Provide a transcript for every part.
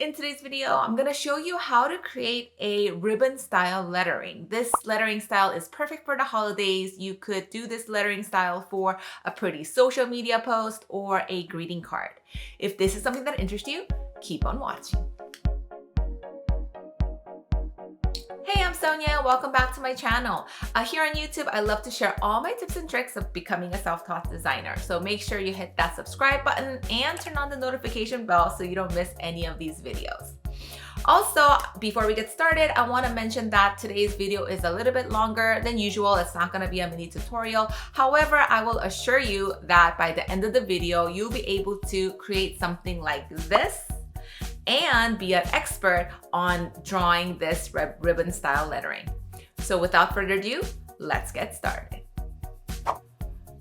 In today's video, I'm going to show you how to create a ribbon style lettering. This lettering style is perfect for the holidays. You could do this lettering style for a pretty social media post or a greeting card. If this is something that interests you, keep on watching. Hey, I'm Sonia. Welcome back to my channel. Here on YouTube, I love to share all my tips and tricks of becoming a self-taught designer. So make sure you hit that subscribe button and turn on the notification bell so you don't miss any of these videos. Also, before we get started, I want to mention that today's video is a little bit longer than usual. It's not going to be a mini tutorial. However, I will assure you that by the end of the video, you'll be able to create something like this and be an expert on drawing this ribbon style lettering. So without further ado, let's get started.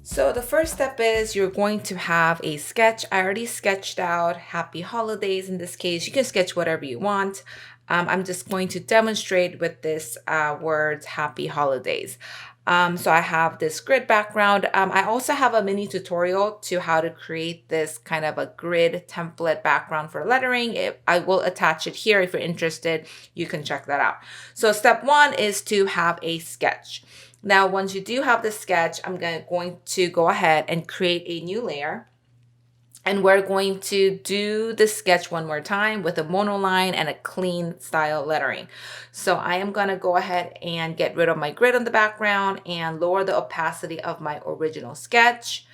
So the first step is you're going to have a sketch. I already sketched out Happy Holidays in this case. You can sketch whatever you want. I'm just going to demonstrate with this words Happy Holidays. So I have this grid background. I also have a mini tutorial to how to create this kind of a grid template background for lettering. I will attach it here. If you're interested, you can check that out. So step one is to have a sketch. Now, once you do have the sketch, I'm going to go ahead and create a new layer. And we're going to do the sketch one more time with a monoline and a clean style lettering. So I am going to go ahead and get rid of my grid on the background and lower the opacity of my original sketch.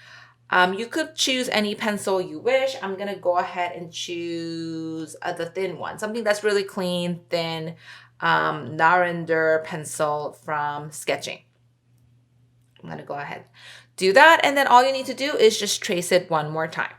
You could choose any pencil you wish. I'm going to go ahead and choose the thin one, something that's really clean, thin, Narinder Pencil from Sketching. I'm going to go ahead, do that. And then all you need to do is just trace it one more time.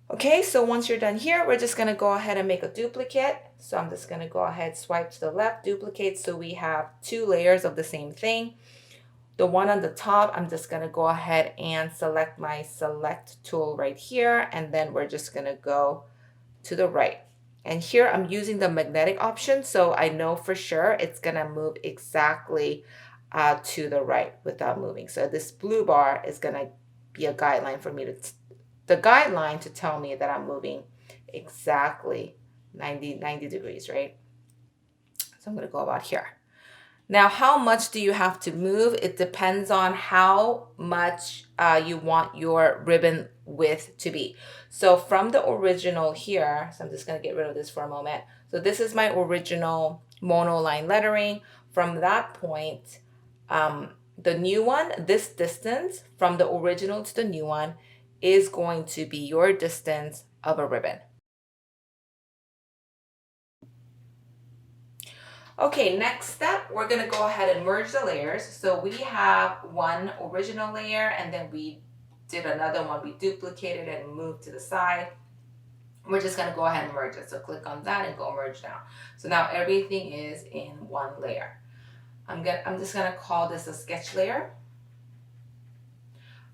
Okay, so once you're done here, we're just going to go ahead and make a duplicate. So I'm just going to go ahead, swipe to the left, duplicate. So we have two layers of the same thing. The one on the top, I'm just going to go ahead and select my select tool right here. And then we're just going to go to the right. And here I'm using the magnetic option. So I know for sure it's going to move exactly to the right without moving. So this blue bar is going to be a guideline for me to tell me that I'm moving exactly 90 degrees, right? So I'm going to go about here. Now, how much do you have to move? It depends on how much you want your ribbon width to be. So from the original here, so I'm just going to get rid of this for a moment. So this is my original monoline lettering. From that point, the new one, this distance from the original to the new one is going to be your distance of a ribbon. Okay, next step, we're going to go ahead and merge the layers. So we have one original layer and then we did another one. We duplicated and moved to the side. We're just going to go ahead and merge it. So click on that and go merge down. So now everything is in one layer. I'm just going to call this a sketch layer.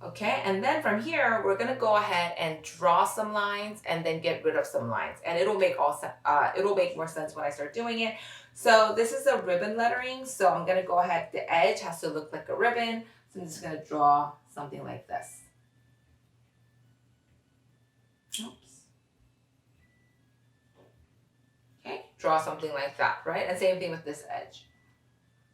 Okay, and then from here, we're gonna go ahead and draw some lines and then get rid of some lines. And it'll make more sense when I start doing it. So this is a ribbon lettering. So I'm gonna go ahead, the edge has to look like a ribbon. So I'm just gonna draw something like this. Oops. Okay, draw something like that, right? And same thing with this edge.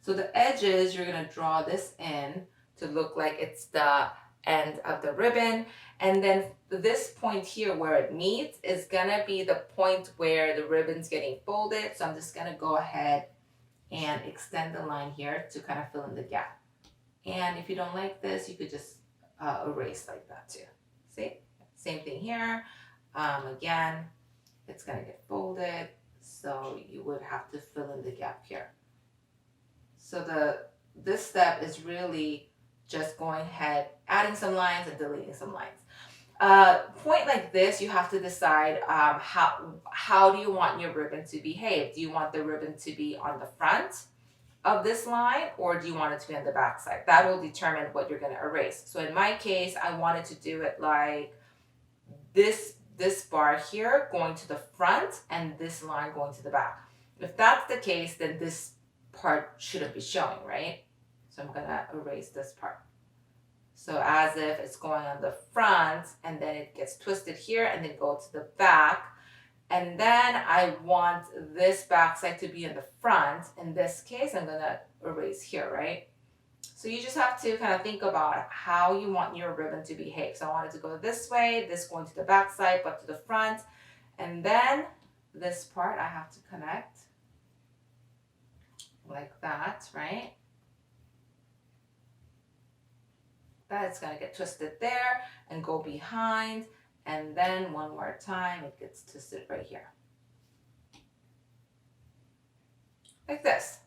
So the edges, you're gonna draw this in to look like it's the end of the ribbon, and then this point here where it meets is gonna be the point where the ribbon's getting folded. So I'm just gonna go ahead and extend the line here to kind of fill in the gap. And if you don't like this, you could just erase like that too. See, same thing here. Again, it's gonna get folded, so you would have to fill in the gap here. So this step is really just going ahead, adding some lines and deleting some lines. Point like this, you have to decide how do you want your ribbon to behave. Do you want the ribbon to be on the front of this line, or do you want it to be on the back side? That will determine what you're going to erase. So in my case, I wanted to do it like this bar here going to the front and this line going to the back. If that's the case, then this part shouldn't be showing, right? So I'm going to erase this part. So as if it's going on the front, and then it gets twisted here and then go to the back. And then I want this back side to be in the front. In this case, I'm gonna erase here, right? So you just have to kind of think about how you want your ribbon to behave. So I want it to go this way, this going to the back side, but to the front. And then this part I have to connect like that, right? That's gonna get twisted there and go behind. And then one more time, it gets twisted right here. Like this.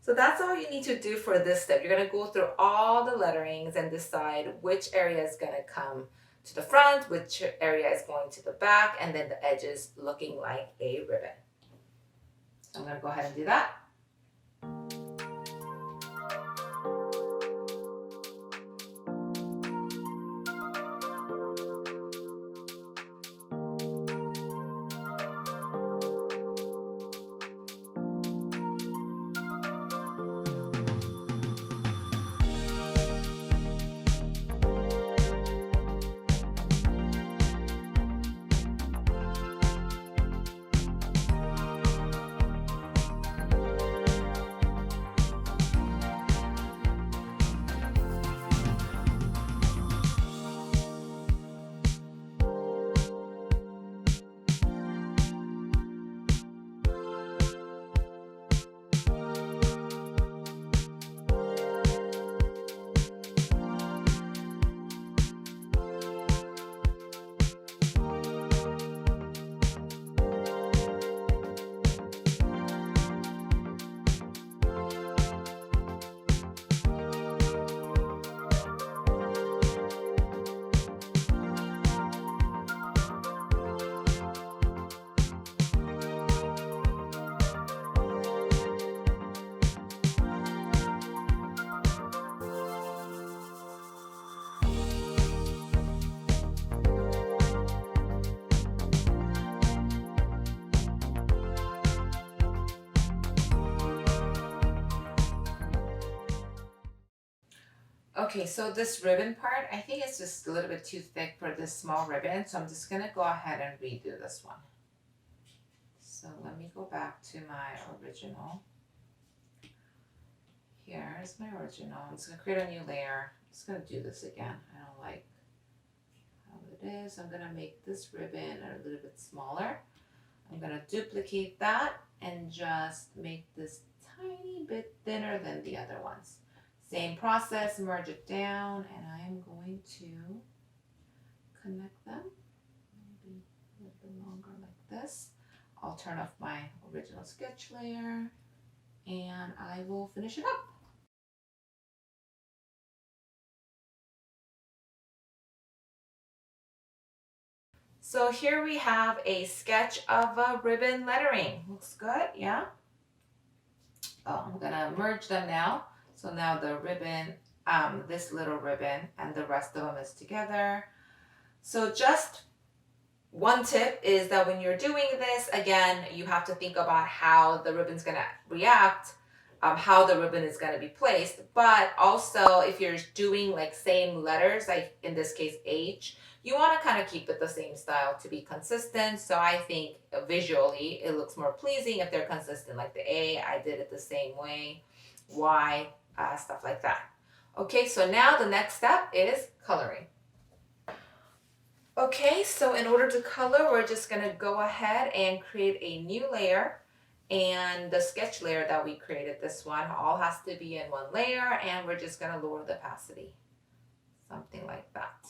So that's all you need to do for this step. You're gonna go through all the letterings and decide which area is gonna come to the front, which area is going to the back, and then the edges looking like a ribbon. So I'm gonna go ahead and do that. Okay, so this ribbon part, I think it's just a little bit too thick for this small ribbon, so I'm just gonna go ahead and redo this one. So let me go back to my original. Here's my original. I'm just gonna create a new layer. I'm just gonna do this again. I don't like how it is. I'm gonna make this ribbon a little bit smaller. I'm gonna duplicate that and just make this tiny bit thinner than the other ones. Same process, merge it down, and I am going to connect them, maybe a little bit longer like this. I'll turn off my original sketch layer, and I will finish it up. So here we have a sketch of a ribbon lettering. Looks good, yeah? Oh, I'm gonna merge them now. So now the ribbon, this little ribbon, and the rest of them is together. So just one tip is that when you're doing this, again, you have to think about how the ribbon's gonna react, how the ribbon is gonna be placed. But also, if you're doing like same letters, like in this case H, you want to kind of keep it the same style to be consistent. So I think visually it looks more pleasing if they're consistent. Like the A, I did it the same way. Y, stuff like that. Okay, so now the next step is coloring. Okay, so in order to color, we're just gonna go ahead and create a new layer, and the sketch layer that we created, this one, all has to be in one layer, and we're just gonna lower the opacity, something like that.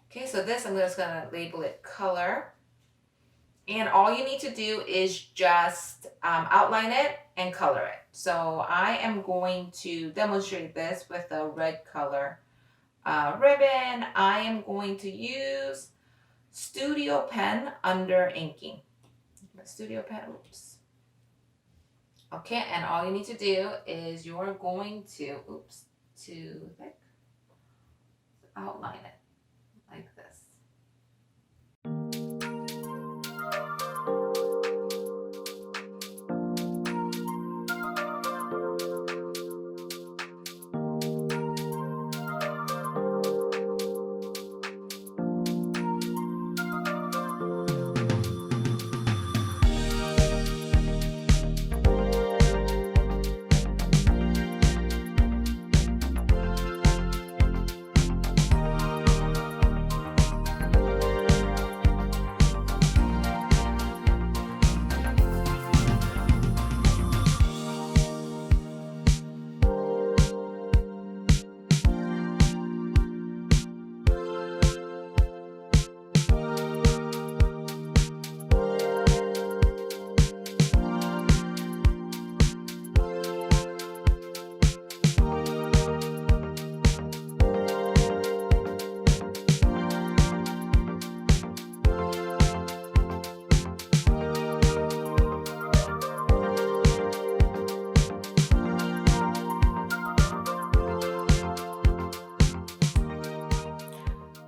Okay, so this, I'm just gonna label it color, and all you need to do is just outline it and color it. So I am going to demonstrate this with a red color ribbon, I am going to use Studio Pen under inking. My Studio Pen, oops. Okay, and all you need to do is you're going to, oops, too thick, outline it like this.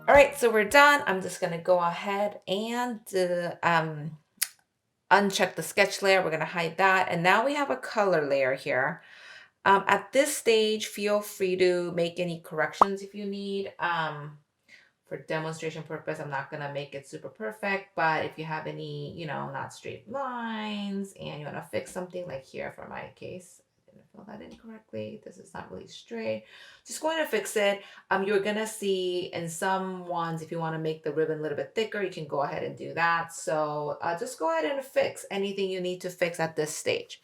All right, so we're done. I'm just gonna go ahead and uncheck the sketch layer. We're gonna hide that. And now we have a color layer here. At this stage, feel free to make any corrections if you need. For demonstration purpose, I'm not gonna make it super perfect, but if you have any, you know, not straight lines and you wanna fix something like here for my case, I didn't fill that in correctly. This is not really straight. Just going to fix it. You're gonna see in some ones, if you wanna make the ribbon a little bit thicker, you can go ahead and do that. So just go ahead and fix anything you need to fix at this stage.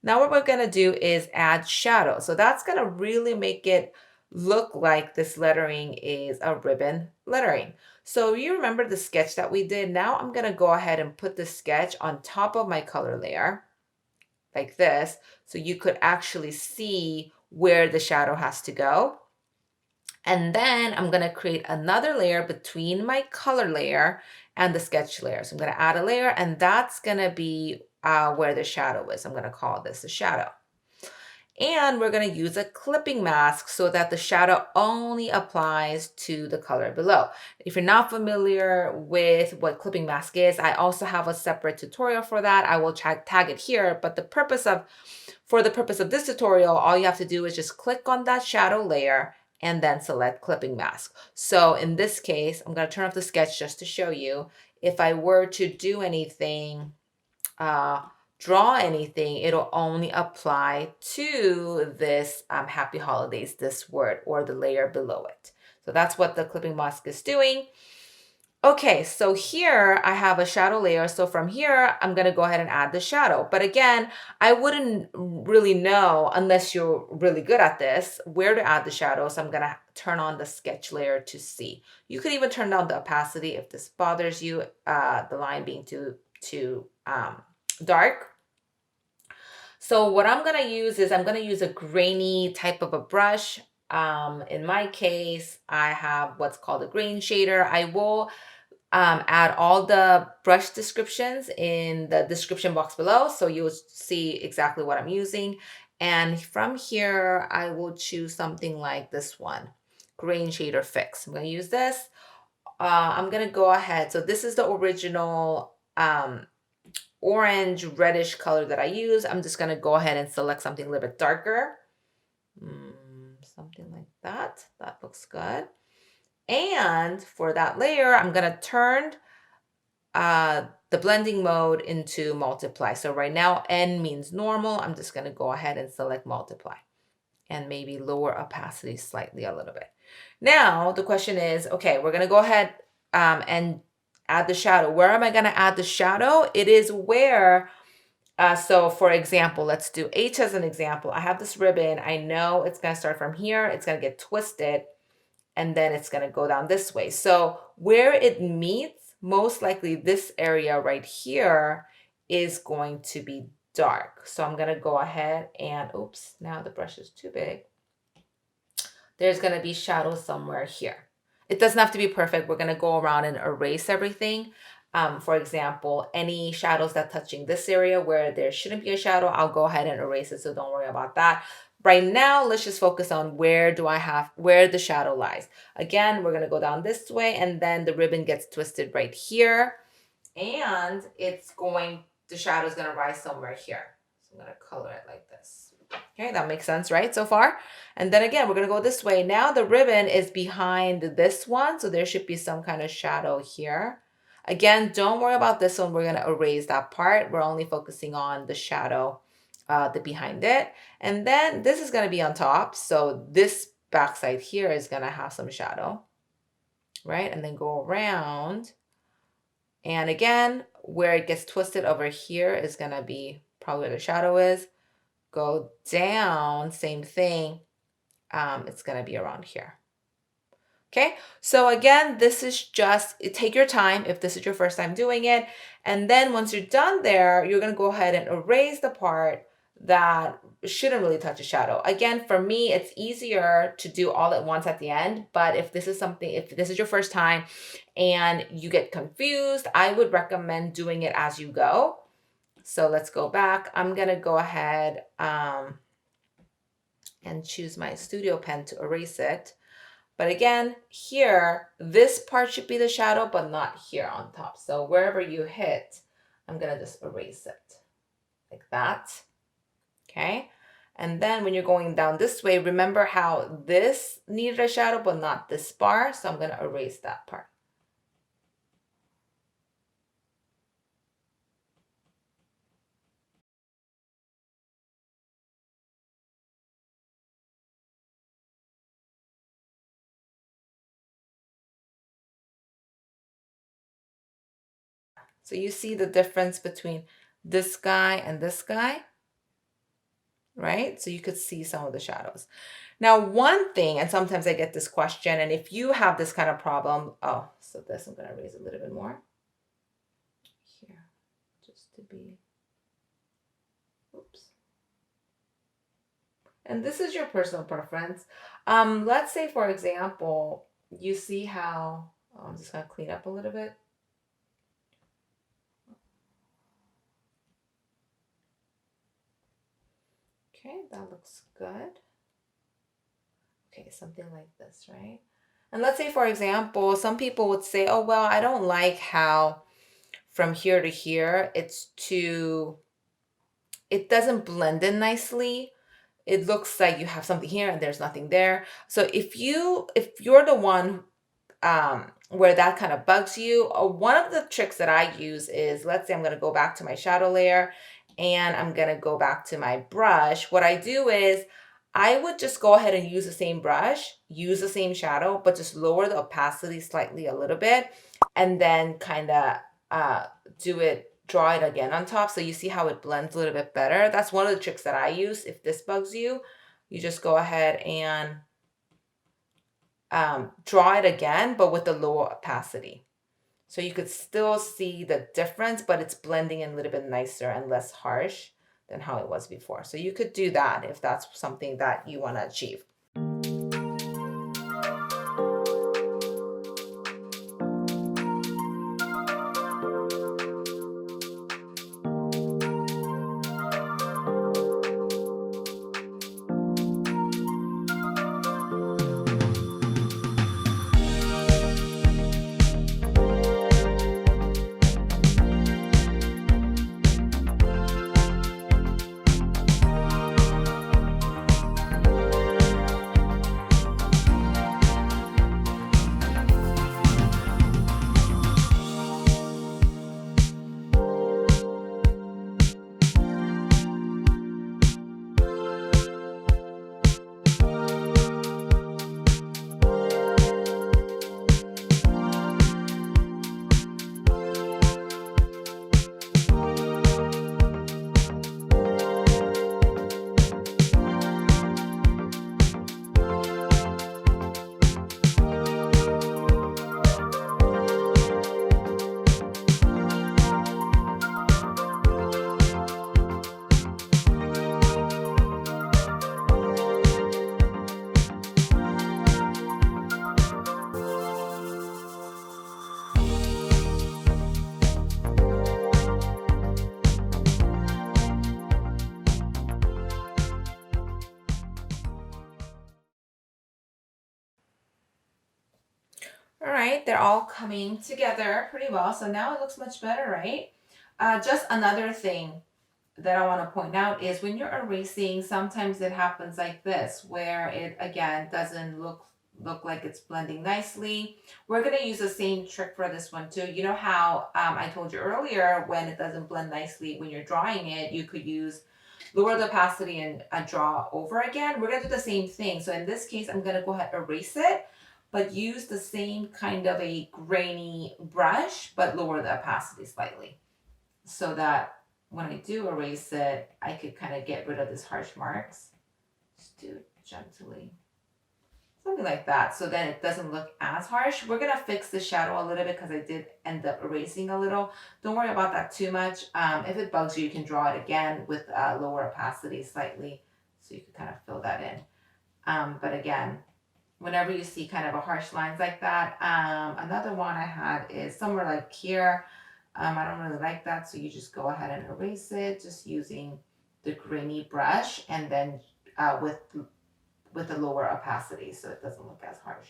Now what we're gonna do is add shadow. So that's gonna really make it look like this lettering is a ribbon lettering. So you remember the sketch that we did? Now I'm gonna go ahead and put the sketch on top of my color layer like this, so you could actually see where the shadow has to go. And then I'm gonna create another layer between my color layer and the sketch layer. So I'm gonna add a layer, and that's gonna be where the shadow is. I'm gonna call this a shadow. And we're going to use a clipping mask so that the shadow only applies to the color below. If you're not familiar with what clipping mask is, I also have a separate tutorial for that. I will tag it here, but for the purpose of this tutorial, all you have to do is just click on that shadow layer and then select clipping mask. So in this case, I'm going to turn off the sketch just to show you. If I were to do anything, draw anything, it'll only apply to this happy holidays, this word, or the layer below it. So that's what the clipping mask is doing. Okay, so here I have a shadow layer. So from here, I'm gonna go ahead and add the shadow. But again, I wouldn't really know unless you're really good at this, where to add the shadow. So I'm gonna turn on the sketch layer to see. You could even turn down the opacity if this bothers you, the line being too dark. So what I'm gonna use is I'm gonna use a grainy type of a brush. In my case, I have what's called a grain shader. I will add all the brush descriptions in the description box below, so you'll see exactly what I'm using. And from here, I will choose something like this one, Grain Shader Fix. I'm gonna use this. I'm gonna go ahead. So this is the original orange reddish color that I use. I'm just gonna go ahead and select something a little bit darker. Something like that. That looks good. And for that layer, I'm gonna turn the blending mode into multiply. So right now, N means normal. I'm just gonna go ahead and select multiply and maybe lower opacity slightly a little bit. Now, the question is, okay, we're gonna go ahead and add the shadow. Where am I going to add the shadow? It is where, so for example, let's do H as an example. I have this ribbon. I know it's going to start from here. It's going to get twisted, and then it's going to go down this way. So where it meets, most likely this area right here is going to be dark. So I'm going to go ahead and, oops, now the brush is too big. there's going to be shadow somewhere here. It doesn't have to be perfect. We're going to go around and erase everything. For example, any shadows that touching this area where there shouldn't be a shadow, I'll go ahead and erase it, so don't worry about that. Right now, let's just focus on where the shadow lies. Again, we're going to go down this way, and then the ribbon gets twisted right here, and the shadow is going to rise somewhere here. So I'm going to color it like this. Okay, that makes sense, right, so far? And then again, we're going to go this way. Now the ribbon is behind this one, so there should be some kind of shadow here. Again, don't worry about this one. We're going to erase that part. We're only focusing on the shadow, the behind it. And then this is going to be on top. So this backside here is going to have some shadow, right? And then go around. And again, where it gets twisted over here is going to be probably where the shadow is. Go down, same thing. It's going to be around here. Okay, so again, this is just, take your time if this is your first time doing it. And then once you're done there, you're going to go ahead and erase the part that shouldn't really touch a shadow. Again, for me, it's easier to do all at once at the end. But if this is your first time and you get confused, I would recommend doing it as you go. So let's go back. I'm going to go ahead and choose my studio pen to erase it. But again, here, this part should be the shadow, but not here on top. So wherever you hit, I'm going to just erase it like that. Okay. And then when you're going down this way, remember how this needed a shadow, but not this bar. So I'm going to erase that part. So you see the difference between this guy and this guy, right? So you could see some of the shadows. Now, one thing, and sometimes I get this question, and if you have this kind of problem, so this, I'm going to raise a little bit more here, just to be, oops. And this is your personal preference. Let's say, for example, you see how, I'm just going to clean up a little bit. Okay, that looks good. Okay, something like this, right? And let's say, for example, some people would say, oh, well, I don't like how from here to here, it doesn't blend in nicely. It looks like you have something here and there's nothing there. So if you're the one where that kind of bugs you, one of the tricks that I use is, let's say I'm going to go back to my shadow layer and I'm going to go back to my brush. What I do is I would just go ahead and use the same brush, use the same shadow, but just lower the opacity slightly a little bit, and then kind of draw it again on top. So you see how it blends a little bit better. That's one of the tricks that I use. If this bugs you, you just go ahead and draw it again, but with the lower opacity. So you could still see the difference, but it's blending in a little bit nicer and less harsh than how it was before. So you could do that if that's something that you want to achieve. All right, they're all coming together pretty well. So now it looks much better, right? Just another thing that I want to point out is when you're erasing, sometimes it happens like this, where it again doesn't look like it's blending nicely. We're going to use the same trick for this one too. You know how I told you earlier, when it doesn't blend nicely when you're drawing it, you could use lower the opacity and draw over again. We're going to do the same thing. So in this case, I'm going to go ahead and erase it, but use the same kind of a grainy brush, but lower the opacity slightly, so that when I do erase it, I could kind of get rid of these harsh marks. Just do it gently. Something like that, so then it doesn't look as harsh. We're gonna fix the shadow a little bit because I did end up erasing a little. Don't worry about that too much. If it bugs you, you can draw it again with lower opacity slightly, so you can kind of fill that in. But again, whenever you see kind of a harsh lines like that, another one I had is somewhere like here. I don't really like that, so you just go ahead and erase it, just using the grainy brush, and then with a lower opacity, so it doesn't look as harsh.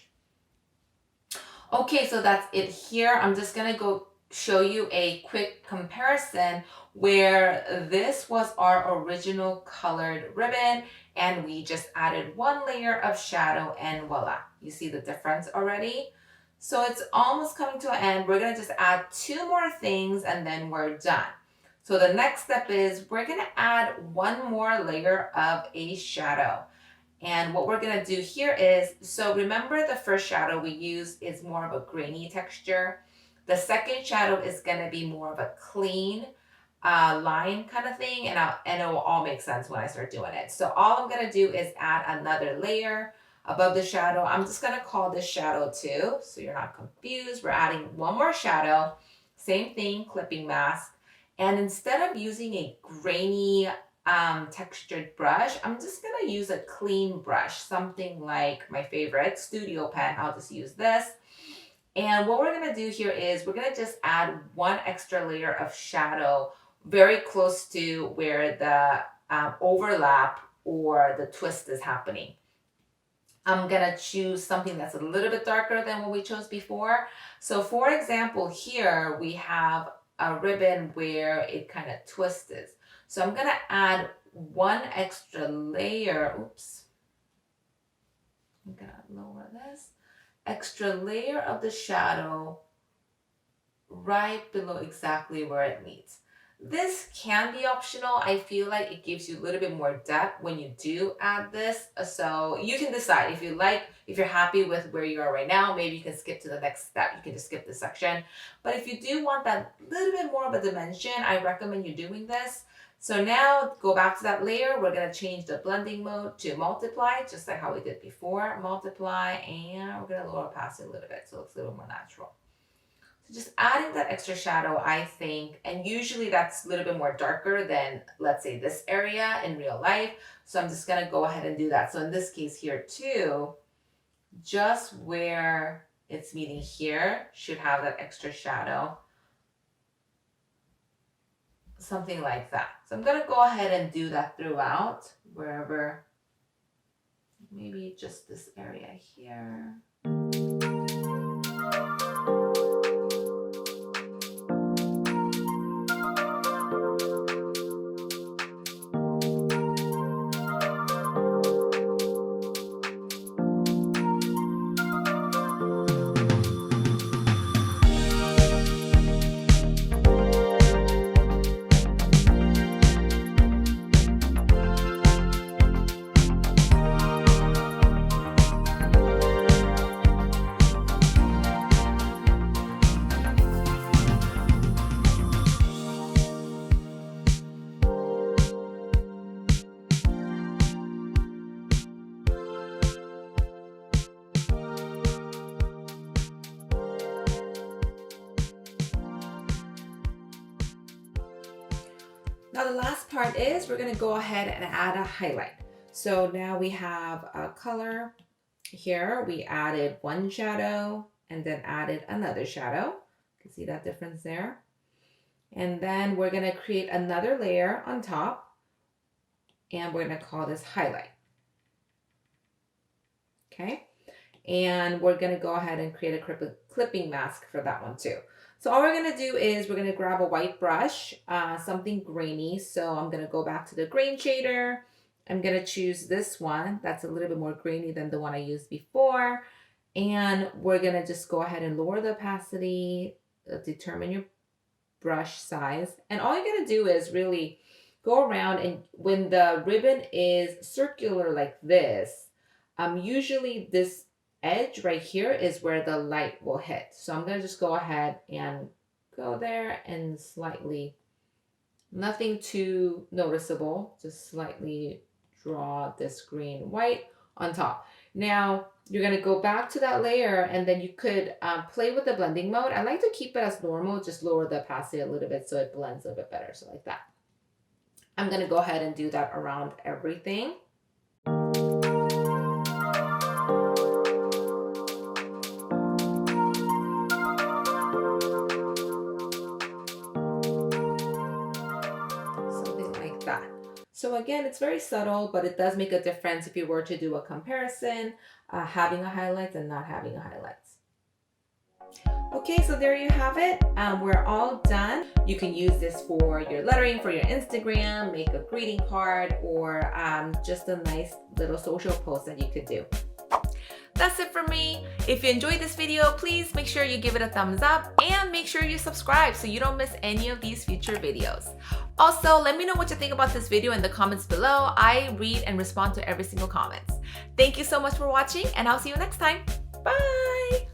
Okay, so that's it here. I'm just gonna go show you a quick comparison where this was our original colored ribbon, and we just added one layer of shadow, and voila, you see the difference already? So it's almost coming to an end. We're gonna just add 2 more things and then we're done. So the next step is we're gonna add 1 more layer of a shadow. And what we're gonna do here is, so remember the first shadow we used is more of a grainy texture. The second shadow is gonna be more of a clean line kind of thing, and it will all make sense when I start doing it. So all I'm gonna do is add another layer above the shadow. I'm just gonna call this shadow 2, so you're not confused. We're adding 1 more shadow, same thing, clipping mask. And instead of using a grainy textured brush, I'm just gonna use a clean brush, something like my favorite studio pen. I'll just use this. And what we're gonna do here is we're gonna just add 1 extra layer of shadow very close to where the overlap or the twist is happening. I'm gonna choose something that's a little bit darker than what we chose before. So for example, here we have a ribbon where it kind of twists. So I'm gonna add 1 extra layer. Oops. I'm gonna lower this. Extra layer of the shadow right below exactly where it meets. This can be optional. I feel like it gives you a little bit more depth when you do add this. So you can decide if you like, if you're happy with where you are right now, maybe you can skip to the next step. You can just skip this section. But if you do want that little bit more of a dimension, I recommend you doing this. So now go back to that layer. We're gonna change the blending mode to multiply, just like how we did before. Multiply, and we're gonna lower opacity a little bit so it looks a little more natural. So just adding that extra shadow, I think, and usually that's a little bit more darker than, let's say, this area in real life. So I'm just gonna go ahead and do that. So in this case here too, just where it's meeting here should have that extra shadow. Something like that. So I'm gonna go ahead and do that throughout, wherever, maybe just this area here. Now the last part is we're gonna go ahead and add a highlight. So now we have a color here. We added 1 shadow and then added another shadow. You can see that difference there. And then we're gonna create another layer on top, and we're gonna call this highlight. Okay. And we're gonna go ahead and create a clipping mask for that one too. So all we're gonna do is we're gonna grab a white brush, something grainy. So I'm gonna go back to the grain shader. I'm gonna choose this one that's a little bit more grainy than the one I used before. And we're gonna just go ahead and lower the opacity, determine your brush size. And all you're gonna do is really go around, and when the ribbon is circular like this, usually this edge right here is where the light will hit. So I'm gonna just go ahead and go there and slightly, nothing too noticeable, just slightly draw this green white on top. Now you're gonna go back to that layer, and then you could play with the blending mode. I like to keep it as normal, just lower the opacity a little bit so it blends a little bit better, so like that. I'm gonna go ahead and do that around everything. Something like that. So again, it's very subtle, but it does make a difference if you were to do a comparison, having a highlight and not having a highlight. Okay, so there you have it. We're all done. You can use this for your lettering, for your Instagram, make a greeting card, or just a nice little social post that you could do. That's it for me. If you enjoyed this video, please make sure you give it a thumbs up and make sure you subscribe so you don't miss any of these future videos. Also, let me know what you think about this video in the comments below. I read and respond to every single comment. Thank you so much for watching, and I'll see you next time. Bye!